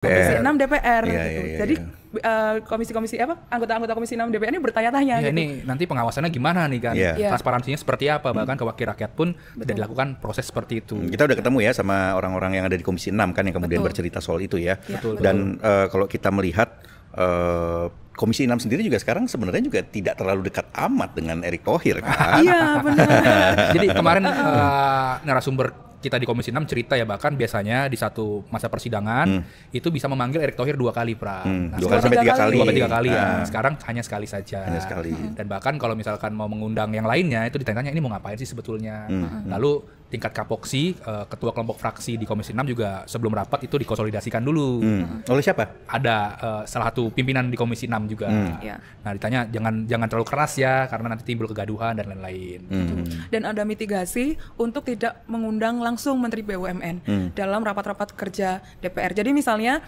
Komisi 6 DPR Iya, gitu. iya, Jadi iya. komisi-komisi anggota-anggota Komisi 6 DPR ini bertanya-tanya Ya, gitu. ini nanti pengawasannya gimana nih kan? Iya. Transparansinya seperti apa? Bahkan ke wakil rakyat pun tidak dilakukan proses seperti itu. Kita udah ketemu ya sama orang-orang yang ada di Komisi 6 kan yang kemudian Betul. bercerita soal itu ya. Betul. Dan kalau kita melihat Komisi 6 sendiri juga sekarang sebenarnya juga tidak terlalu dekat amat dengan Erick Thohir kan. Iya, benar. Jadi kemarin narasumber kita di Komisi 6 cerita ya, bahkan biasanya di satu masa persidangan itu bisa memanggil Erick Thohir 2 kali, Pra. Nah, 2 kali sampai 3 kali. 2 sampai 3 kali ya. Ah. Sekarang hanya sekali saja. Hanya sekali. Dan bahkan kalau misalkan mau mengundang yang lainnya itu ditanya ini mau ngapain sih sebetulnya. Lalu tingkat kapoksi, ketua kelompok fraksi di Komisi 6 juga sebelum rapat itu dikonsolidasikan dulu. Oleh siapa? Ada salah satu pimpinan di Komisi 6 juga. Iya. Nah, ditanya jangan terlalu keras ya karena nanti timbul kegaduhan dan lain-lain. Dan ada mitigasi untuk tidak mengundang langsung Menteri BUMN dalam rapat-rapat kerja DPR. Jadi misalnya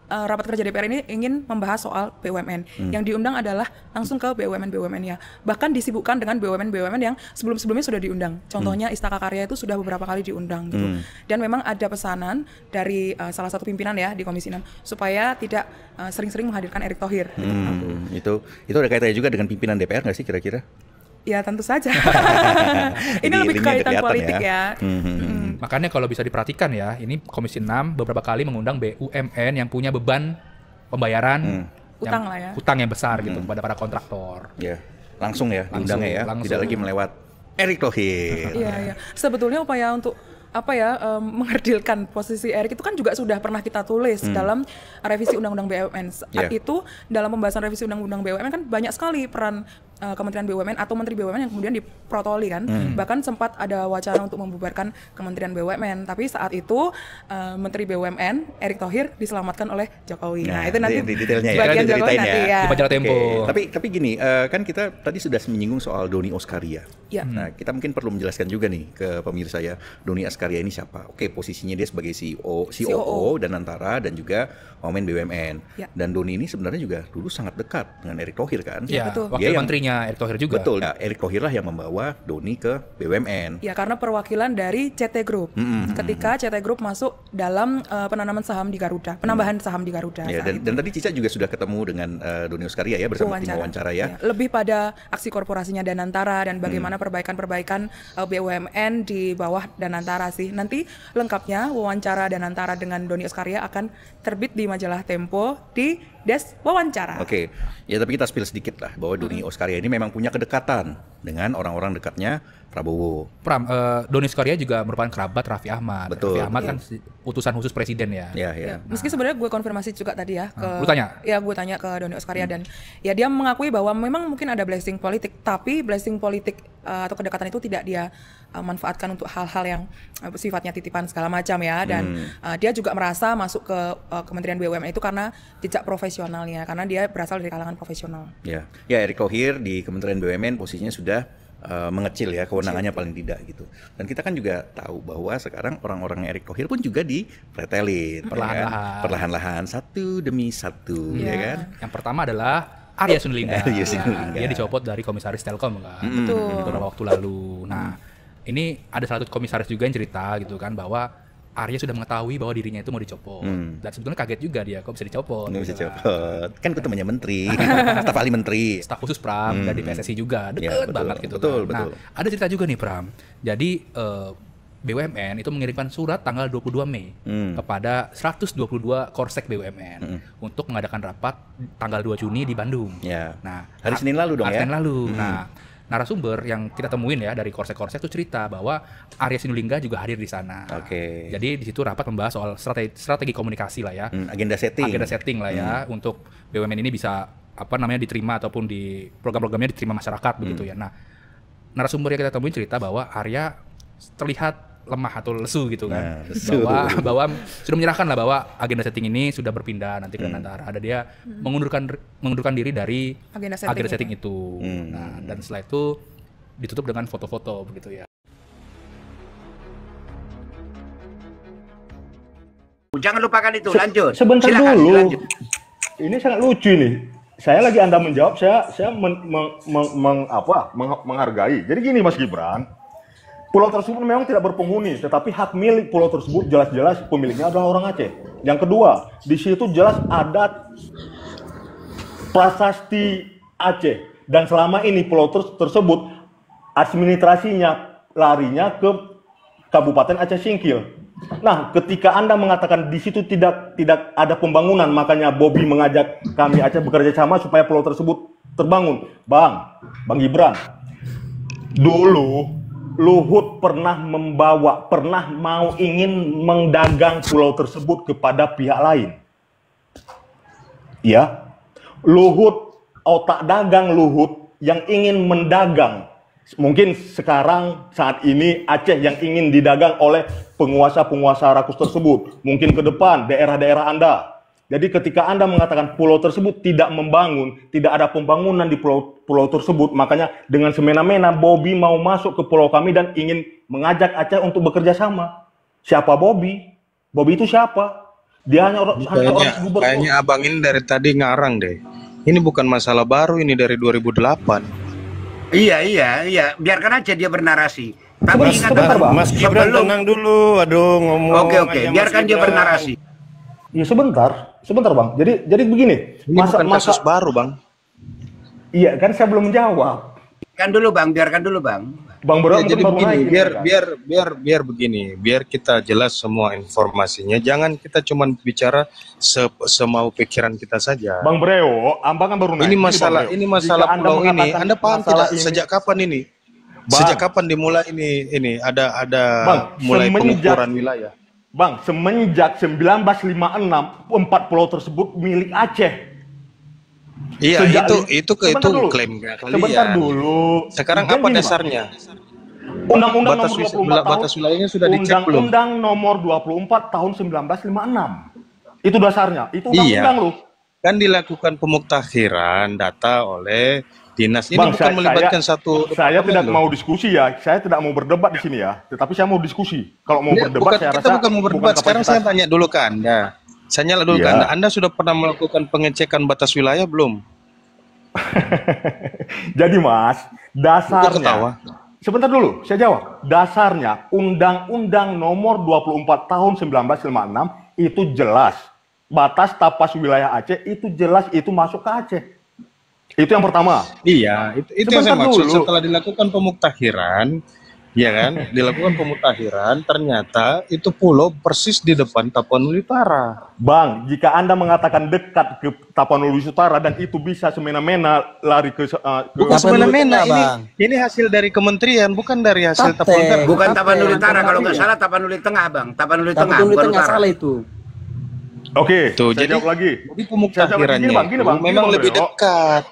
rapat kerja DPR ini ingin membahas soal BUMN. Yang diundang adalah langsung ke BUMN-BUMN-nya. Bahkan disibukkan dengan BUMN-BUMN yang sebelum-sebelumnya sudah diundang. Contohnya Istaka Karya itu sudah beberapa kali diundang gitu. Dan memang ada pesanan dari salah satu pimpinan ya di Komisi 6 supaya tidak sering-sering menghadirkan Erick Thohir. Itu ada kaitannya juga dengan pimpinan DPR nggak sih kira-kira? Ya tentu saja. Ini Jadi lebih linknya kaitan kelihatan politik ya. Makanya kalau bisa diperhatikan ya, ini Komisi 6 beberapa kali mengundang BUMN yang punya beban pembayaran Utang lah ya. utang yang besar gitu kepada para kontraktor. Ya, langsung ya diundangnya ya. Langsung. Tidak lagi melewat Erick Thohir. Iya, iya. Sebetulnya upaya untuk mengerdilkan posisi Erick itu kan juga sudah pernah kita tulis dalam revisi Undang-Undang BUMN. Saat itu dalam pembahasan revisi Undang-Undang BUMN kan banyak sekali peran Kementerian BUMN atau Menteri BUMN yang kemudian diprotoli kan. Bahkan sempat ada wacana untuk membubarkan Kementerian BUMN. Tapi saat itu Menteri BUMN Erick Thohir diselamatkan oleh Jokowi. Nah, itu nanti detailnya ya. bagian Nanti Jokowi diceritain nanti ya. Di Majalah Tempo. Tapi gini, kan kita tadi sudah menyinggung soal Doni Oskaria. Ya. Nah, kita mungkin perlu menjelaskan juga nih ke pemirsa ya, Doni Oskaria ini siapa? Oke, posisinya dia sebagai COO dan antara dan juga Wamen BUMN. Ya. Dan Doni ini sebenarnya juga dulu sangat dekat dengan Erick Thohir kan? Ya, betul. wakil Dia yang- menterinya Erick Thohir juga. Betul. Nah, Erick Thohir lah yang membawa Doni ke BUMN. Ya, karena perwakilan dari CT Group. Ketika CT Group masuk dalam penanaman saham di Garuda, penambahan saham di Garuda. Ya, saat itu. dan tadi Cica juga sudah ketemu dengan Doni Oskaria ya bersama tim wawancara ya. Lebih pada aksi korporasinya Danantara dan bagaimana perbaikan-perbaikan BUMN di bawah Danantara sih. Nanti lengkapnya wawancara Danantara dengan Doni Oskaria akan terbit di majalah Tempo di Desk Wawancara. Oke, ya tapi kita spill sedikit lah bahwa Doni Oskaria ini memang punya kedekatan dengan orang-orang dekatnya Prabowo. Pram, Doni Oskaria juga merupakan kerabat Raffi Ahmad. Betul. Raffi Ahmad kan utusan khusus presiden ya. Ya. Meski sebenarnya gue konfirmasi juga tadi ya ke Lu tanya? Ya, gue tanya ke Doni Oskaria dan ya dia mengakui bahwa memang mungkin ada blessing politik, tapi blessing politik atau kedekatan itu tidak dia manfaatkan untuk hal-hal yang sifatnya titipan segala macam ya, dan dia juga merasa masuk ke Kementerian BUMN itu karena jejak profesionalnya, karena dia berasal dari kalangan profesional. Ya, Erick Thohir di Kementerian BUMN posisinya sudah mengecil ya, kewenangannya paling tidak gitu. Dan kita kan juga tahu bahwa sekarang orang-orang Erick Thohir pun juga dipretelin perlahan-lahan satu demi satu, ya kan? Yang pertama adalah Arya Sinulinga. Arya Sinulinga. Dia dicopot dari komisaris Telkom kan. Betul. Beberapa waktu lalu. Nah, ini ada salah satu komisaris juga yang cerita gitu kan bahwa Arya sudah mengetahui bahwa dirinya itu mau dicopot. Dan sebetulnya kaget juga dia kok bisa dicopot. Nggak bisa gitu copot. Kan ketemunya menteri, staf ahli menteri. Staf khusus Pram dari PSSI juga deket Ya, betul, banget gitu betul, kan. Nah, betul. ada cerita juga nih Pram. Jadi BUMN itu mengirimkan surat tanggal 22 Mei kepada 122 Korsek BUMN untuk mengadakan rapat tanggal 2 Juni di Bandung. Ya. Nah, Hari Senin lalu dong hari ya? Senin lalu. Nah, narasumber yang kita temuin ya dari Korsek-Korsek itu cerita bahwa Arya Sinulinga juga hadir di sana. Oke. Jadi di situ rapat membahas soal strategi komunikasi lah ya. Agenda setting. Agenda setting lah ya untuk BUMN ini bisa diterima ataupun di program-programnya diterima masyarakat begitu ya. Nah, narasumber yang kita temuin cerita bahwa Arya terlihat lemah atau lesu gitu kan. Nah, lesu. Bahwa sudah menyerahkan lah bahwa agenda setting ini sudah berpindah nanti ke Danantara. Ada dia mengundurkan diri dari Agenda setting itu. Nah, dan setelah itu ditutup dengan foto-foto begitu ya. Jangan lupakan itu, lanjut. Sebentar Silakan, dulu. lanjut. Ini sangat lucu nih. Saya lagi Anda menjawab, saya menghargai. Jadi gini Mas Gibran, pulau tersebut memang tidak berpenghuni, tetapi hak milik pulau tersebut jelas-jelas pemiliknya adalah orang Aceh. Yang kedua, di situ jelas ada prasasti Aceh, dan selama ini pulau tersebut administrasinya larinya ke Kabupaten Aceh Singkil. Nah, ketika Anda mengatakan di situ tidak ada pembangunan, makanya Bobby mengajak kami Aceh bekerja sama supaya pulau tersebut terbangun. Bang Gibran, dulu Luhut pernah ingin mengdagang pulau tersebut kepada pihak lain. Ya, Luhut, otak dagang Luhut yang ingin mendagang. Mungkin sekarang saat ini Aceh yang ingin didagang oleh penguasa-penguasa rakus tersebut. Mungkin ke depan daerah-daerah Anda. Jadi ketika Anda mengatakan pulau tersebut tidak membangun, tidak ada pembangunan di pulau tersebut, makanya dengan semena-mena Bobby mau masuk ke pulau kami dan ingin mengajak Aceh untuk bekerja sama. Siapa Bobby? Bobby itu siapa? Dia hanya orang gubernur. Kayaknya abang ini dari tadi ngarang deh. Ini bukan masalah baru, ini dari 2008. Iya. Biarkan aja dia bernarasi. Tapi ingat, Mas Gibran tenang dulu. Aduh, ngomong. Oke. Biarkan dia bernarasi. Ya sebentar Bang. Jadi begini. Ini bukan kasus baru, Bang. Iya kan saya belum menjawab. Biarkan dulu Bang. Bang Bro, jadi begini, biar begini, biar kita jelas semua informasinya. Jangan kita cuma bicara semau pikiran kita saja. Bang Breo, Abang kan baru naik. Ini masalah pulau ini. Anda paham tidak sejak kapan ini? Bang, sejak kapan dimulai ini ada Bang, mulai pengukuran wilayah? Bang, semenjak 1956 4 pulau tersebut milik Aceh. Iya, itu klaim kalian. Sebentar dulu. Sekarang apa dasarnya? Undang-undang nomor 24 batas wilayahnya sudah dicek belum? Undang-undang nomor 24 tahun 1956. Itu dasarnya. Itu undang-undang loh. Kan dilakukan pemuktakhiran data oleh dinas. Ini Bang, bukan melibatkan satu. Saya tidak mau diskusi ya. Saya tidak mau berdebat di sini ya. Tetapi saya mau diskusi. Kalau mau berdebat saya rasa kita bukan mau berdebat. Sekarang saya tanya dulu ke Anda. Saya nyala dulu ke Anda. Anda sudah pernah melakukan pengecekan batas wilayah belum? Jadi Mas, dasarnya. Sebentar dulu, saya jawab. Dasarnya Undang-Undang nomor 24 tahun 1956 itu jelas. Batas tapas wilayah Aceh itu jelas, itu masuk ke Aceh. Itu yang pertama. Iya, itu yang saya maksud. Setelah dilakukan pemuktakhiran, ya kan, dilakukan pemuktakhiran, ternyata itu pulau persis di depan Tapanuli Utara. Bang, jika Anda mengatakan dekat ke Tapanuli Utara dan itu bisa semena-mena lari ke bukan semena-mena, ini hasil dari kementerian, bukan dari hasil Tapanuli Utara. Bukan Tapanuli Utara, kalau nggak salah Tapanuli Tengah, Bang. Tapanuli Tengah, bukan Utara. Salah itu. Oke, tuh, saya jawab lagi. Jadi pemuktakhirannya memang lebih dekat.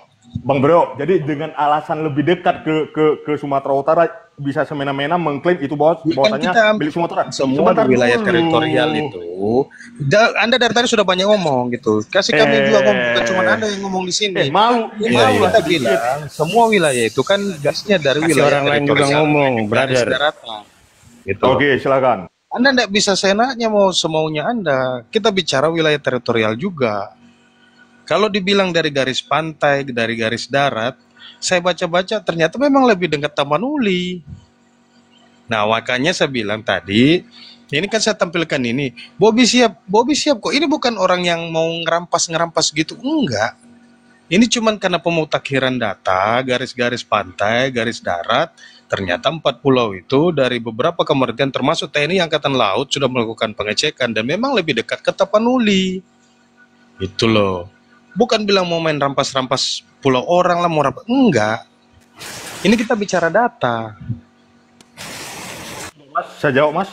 Bang Bro, jadi dengan alasan lebih dekat ke Sumatera Utara bisa semena-mena mengklaim itu bahwasanya milik Sumatera. Semua wilayah teritorial itu. Anda dari tadi sudah banyak ngomong gitu. Kasih kami juga ngomong, bukan cuma Anda yang ngomong di sini. Malu kita bilang semua wilayah itu kan gasnya dari wilayah orang lain juga ngomong, brother. Gitu. Oke, silakan. Anda tidak bisa senaknya mau semaunya Anda. Kita bicara wilayah teritorial juga. Kalau dibilang dari garis pantai, dari garis darat, saya baca-baca ternyata memang lebih dekat Tapanuli. Nah, makanya saya bilang tadi, ini kan saya tampilkan ini, Bobby siap kok. Ini bukan orang yang mau ngerampas gitu, enggak. Ini cuman karena pemutakhiran data, garis-garis pantai, garis darat, ternyata 4 pulau itu dari beberapa kementerian termasuk TNI Angkatan Laut sudah melakukan pengecekan dan memang lebih dekat ke Tapanuli. Itu loh. Bukan bilang mau main rampas-rampas pulau orang lah, mau rampas. Enggak. Ini kita bicara data. Mas, saya jawab Mas.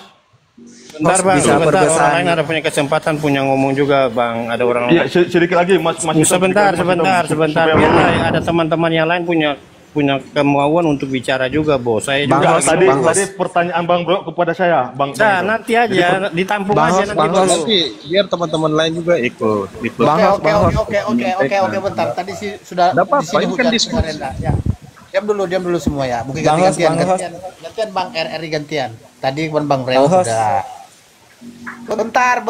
Bentar Bang, orang lain ada punya kesempatan punya ngomong juga Bang. Ada orang lain. Iya, sedikit lagi Mas. Sebentar. Biar ada teman-teman yang lain punya kemauan untuk bicara juga, Bos. Saya juga tadi pertanyaan Bang Bro kepada saya, Bang. Nah, nanti aja ditampung aja nanti biar teman-teman lain juga ikut. Oke, bentar. Tadi sih sudah di sini bukan diskusi. Ya. Diam dulu semua ya. Mungkin gantian Bang RRI gantian. Tadi Bang Breo sudah. Bentar.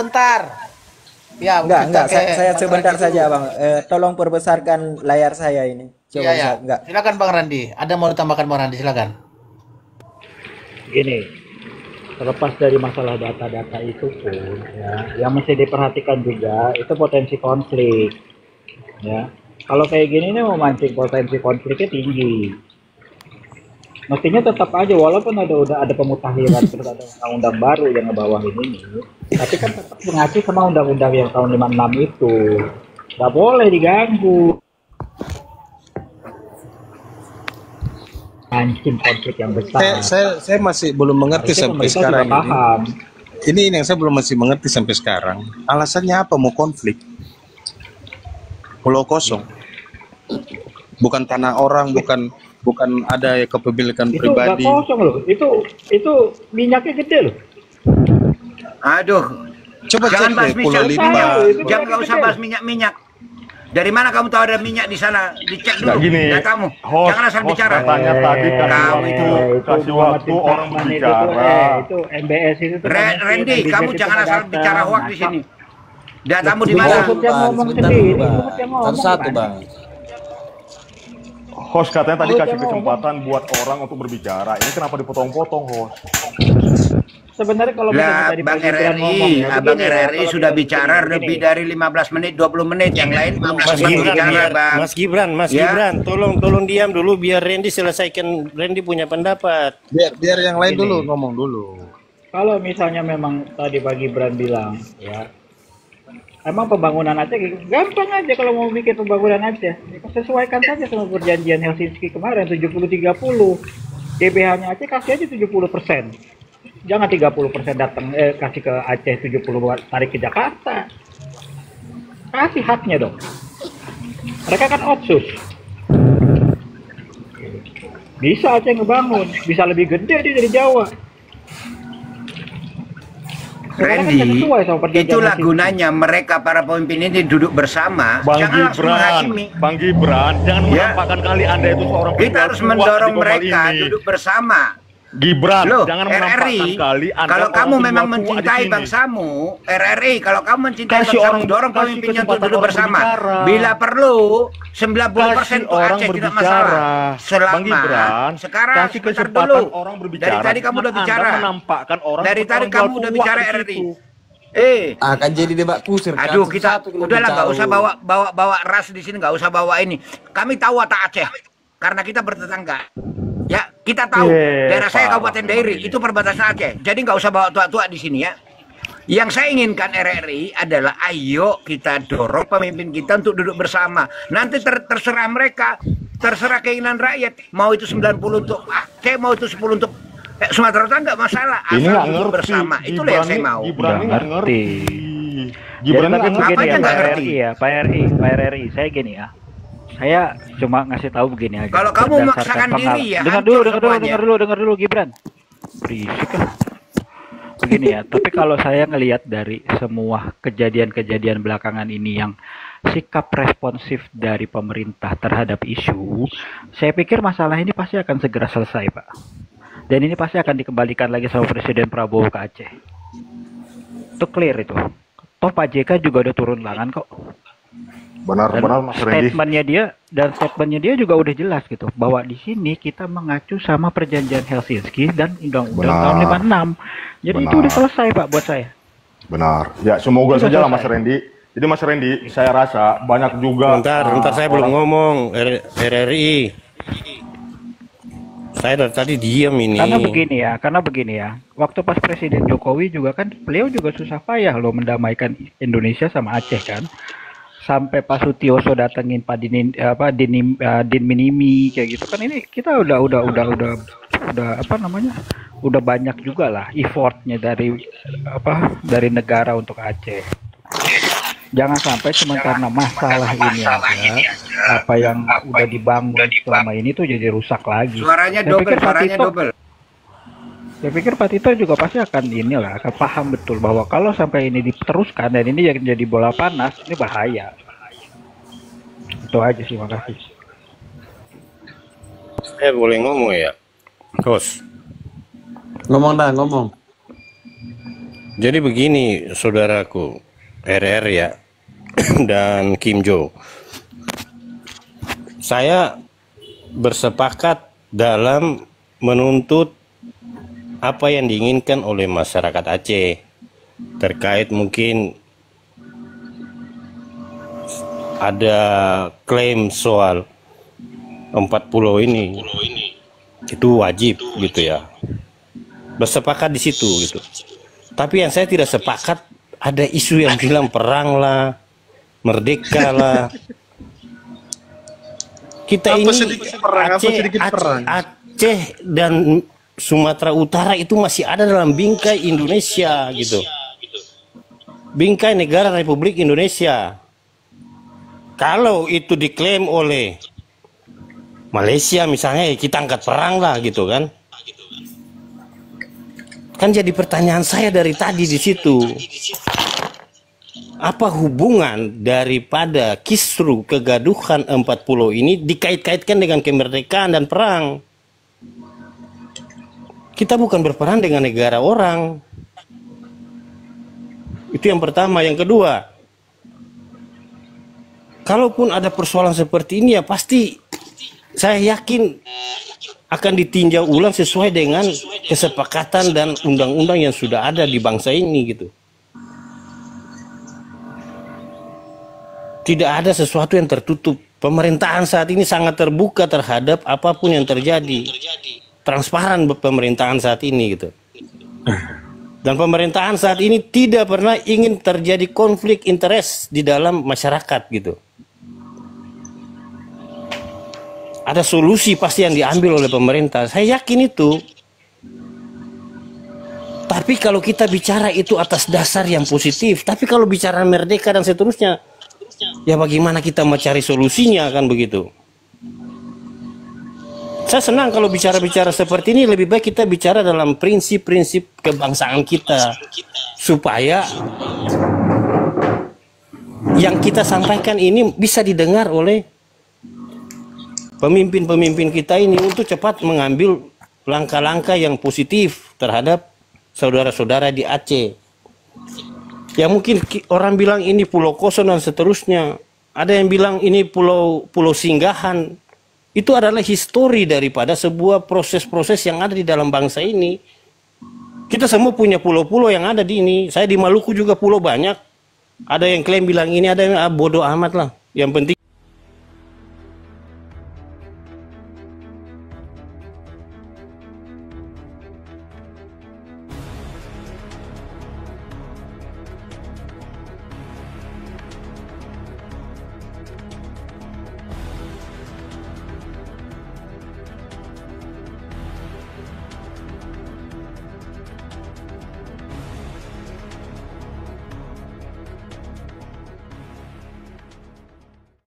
Ya, enggak. Saya sebentar saja, Bang. Tolong perbesarkan layar saya ini. Iya. Silakan Bang Randi. Ada mau ditambahkan Bang Randi, silakan. Gini, terlepas dari masalah data-data itu pun, ya, yang mesti diperhatikan juga itu potensi konflik, ya. Kalau kayak gini nih memancing potensi konfliknya tinggi. Mestinya tetap aja walaupun udah ada pemutahiran terus ada undang-undang baru yang ngebawahin ini, tapi kan tetap mengacu sama undang-undang yang tahun 56 itu. Nggak boleh diganggu. Mancing konflik yang besar. Saya masih belum mengerti sampai sekarang ini yang saya belum masih mengerti sampai sekarang. Alasannya apa mau konflik? Pulau kosong, bukan tanah orang, bukan ada kepemilikan itu pribadi. Itu kosong loh. Itu minyaknya gede loh. Aduh. Coba jangan bahas Pulau minyak. Limba. Jangan nggak usah bahas minyak. Dari mana kamu tahu ada minyak di sana? Dicek dulu. Datamu. Jangan asal bicara. Katanya tadi kamu itu kasih waktu orang berbicara. Itu MBS itu. Randy, kamu jangan asal bicara hoax di sini. Datamu di mana? Satu bang. Host katanya tadi kasih kesempatan buat orang untuk berbicara. Ini kenapa dipotong-potong, host? Sebenarnya kalau Bang RRI, Abang RRI sudah bicara lebih dari 15 menit, 20 menit. Yang lain Mas Gibran, tolong diam dulu biar Randy selesaikan. Randy punya pendapat. Biar yang lain dulu ngomong dulu. Kalau misalnya memang tadi Pak Gibran bilang, ya, emang pembangunan Aceh gampang aja kalau mau bikin pembangunan Aceh. Sesuaikan saja sama perjanjian Helsinki kemarin 70-30. DBH-nya Aceh kasih aja 70%. Jangan 30% datang kasih ke Aceh, 70 tarik ke Jakarta. Kasih haknya dong. Mereka kan otsus. Bisa Aceh ngebangun, bisa lebih gede dia dari Jawa. Randy, itulah gunanya mereka para pemimpin ini duduk bersama. Bang Gibran, jangan menampakkan kali Anda itu seorang kita harus mendorong mereka duduk bersama. Gibran, loh, jangan menampakkan kali Anda kalau kamu memang mencintai bangsamu, RRI, kalau kamu mencintai bangsamu, dorong pemimpinnya untuk duduk bersama. Bila perlu, 90% untuk Aceh tidak masalah. Selama sekarang sebentar dulu. Dari tadi kamu udah bicara. Dari tadi kamu udah bicara RRI. Akan jadi debat kusir. Aduh, kita udahlah, nggak usah bawa ras di sini, nggak usah bawa ini. Kami tahu watak Aceh karena kita bertetangga. Ya, kita tahu daerah saya Kabupaten Dairi itu perbatasan Aceh. Jadi nggak usah bawa tua-tua di sini ya. Yang saya inginkan RRI adalah ayo kita dorong pemimpin kita untuk duduk bersama. Nanti terserah mereka, terserah keinginan rakyat. Mau itu 90 untuk Aceh, mau itu 10 untuk Sumatera Utara nggak masalah. Asal duduk bersama. Itulah yang saya mau. Gibran nggak ngerti. Gibran nggak ngerti ya, Pak RRI. Saya gini ya. Saya cuma ngasih tahu begini aja. Kalau kamu memaksakan diri ya. Dengar dulu Gibran. Berisik kan. Begini ya, tapi kalau saya ngelihat dari semua kejadian-kejadian belakangan ini yang sikap responsif dari pemerintah terhadap isu, saya pikir masalah ini pasti akan segera selesai, Pak. Dan ini pasti akan dikembalikan lagi sama Presiden Prabowo ke Aceh. Itu clear itu. Toh Pak JK juga udah turun tangan kok. Benar Mas Randy. Statementnya dia juga udah jelas gitu bahwa di sini kita mengacu sama perjanjian Helsinki dan undang-undang tahun 56. Jadi itu udah selesai Pak buat saya. Benar. Ya semoga saja lah Mas Randy. Jadi Mas Randy, saya rasa banyak juga. Bentar saya belum ngomong RRI. Saya dari tadi diam ini. Karena begini ya. Waktu pas Presiden Jokowi juga kan beliau juga susah payah loh mendamaikan Indonesia sama Aceh kan. Sampai Pak Sutioso datengin Pak Din Minimi kayak gitu kan, ini kita udah udah banyak juga lah effortnya dari negara untuk Aceh. Jangan sampai cuma karena masalah ini aja apa yang udah dibangun selama ini tuh jadi rusak lagi. Suaranya double. Saya pikir Pak Tito juga pasti akan paham betul bahwa kalau sampai ini diteruskan dan ini yang jadi bola panas, ini bahaya. Itu aja sih, makasih. Saya boleh ngomong ya, Kos? Ngomong. Jadi begini, saudaraku, RR ya, dan Kim Jo. Saya bersepakat dalam menuntut apa yang diinginkan oleh masyarakat Aceh terkait mungkin ada klaim soal 4 pulau ini, itu wajib gitu ya, bersepakat di situ gitu. Tapi yang saya tidak sepakat, ada isu yang bilang perang lah, merdeka lah. Kita ini Aceh dan Sumatera Utara itu masih ada dalam bingkai Indonesia gitu, bingkai negara Republik Indonesia. Kalau itu diklaim oleh Malaysia misalnya, ya kita angkat perang lah gitu kan. Kan jadi pertanyaan saya dari tadi di situ. Apa hubungan daripada kisru kegaduhan 4 pulau ini dikait-kaitkan dengan kemerdekaan dan perang? Kita bukan berperang dengan negara orang. Itu yang pertama. Yang kedua, kalaupun ada persoalan seperti ini ya pasti saya yakin akan ditinjau ulang sesuai dengan kesepakatan dan undang-undang yang sudah ada di bangsa ini gitu. Tidak ada sesuatu yang tertutup. Pemerintahan saat ini sangat terbuka terhadap apapun yang terjadi. Transparan pemerintahan saat ini gitu. Dan pemerintahan saat ini tidak pernah ingin terjadi konflik interest di dalam masyarakat gitu. Ada solusi pasti yang diambil oleh pemerintah. Saya yakin itu. Tapi kalau kita bicara itu atas dasar yang positif. Tapi kalau bicara merdeka dan seterusnya, ya bagaimana kita mencari solusinya kan begitu. Saya senang kalau bicara-bicara seperti ini. Lebih baik kita bicara dalam prinsip-prinsip kebangsaan kita. Supaya yang kita sampaikan ini bisa didengar oleh pemimpin-pemimpin kita ini untuk cepat mengambil langkah-langkah yang positif terhadap saudara-saudara di Aceh. Ya mungkin orang bilang ini pulau kosong dan seterusnya. Ada yang bilang ini pulau singgahan. Itu adalah histori daripada sebuah proses-proses yang ada di dalam bangsa ini. Kita semua punya pulau-pulau yang ada di ini. Saya di Maluku juga pulau banyak. Ada yang klaim bilang ini, ada yang bodoh amat lah. Yang penting